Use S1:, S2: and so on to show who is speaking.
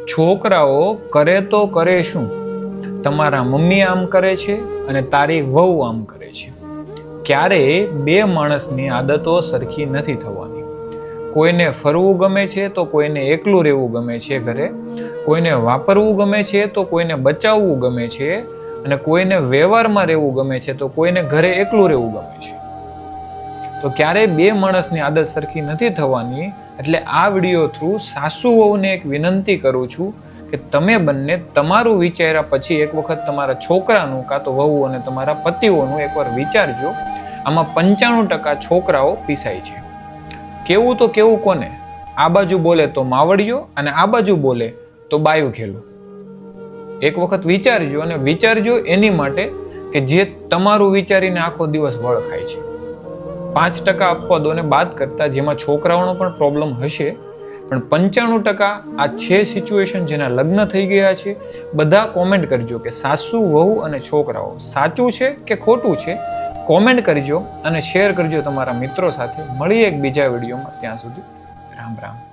S1: છોકરાઓ કરે તો કરે શું? તમારા મમ્મી આમ કરે છે અને તારી વહુ આમ કરે છે. ક્યારેય બે માણસની આદતો સરખી નથી થવાની. કોઈને ફરવું ગમે છે તો કોઈને એકલું રહેવું ગમે છે ઘરે. કોઈને વાપરવું ગમે છે તો કોઈને બચાવવું ગમે છે. અને કોઈને વ્યવહારમાં રહેવું ગમે છે તો કોઈને ઘરે એકલું રહેવું ગમે છે. તો ક્યારેય બે માણસની આદત સરખી નથી થવાની. એટલે આ વિડીયો થ્રુ સાસુ વહુને એક વિનંતી કરું છું કે તમે બંને તમારું વિચાર્યા પછી એક વખત તમારા છોકરાનું કાં તો વહુ અને તમારા પતિઓનું એકવાર વિચારજો. આમાં 95% છોકરાઓ પીસાય છે. કેવું તો કેવું કોને? આ બાજુ બોલે તો માવડિયો અને આ બાજુ બોલે તો બાયું ખેલું. એક વખત વિચારજો, અને વિચારજો એની માટે કે જે તમારું વિચારીને આખો દિવસ વળ ખાય છે. 5% અપવાદોને બાદ કરતા જેમાં છોકરાઓનો પણ પ્રોબ્લેમ હશે, પણ 95% આ છે સિચ્યુએશન જેના લગ્ન થઈ ગયા છે. બધા કોમેન્ટ કરજો કે સાસુ વહુ અને છોકરાઓ સાચું છે કે ખોટું છે. કોમેન્ટ કરજો અને શેર કરજો તમારા મિત્રો સાથે. મળીએ એક બીજા વિડીયોમાં. ત્યાં સુધી રામ રામ.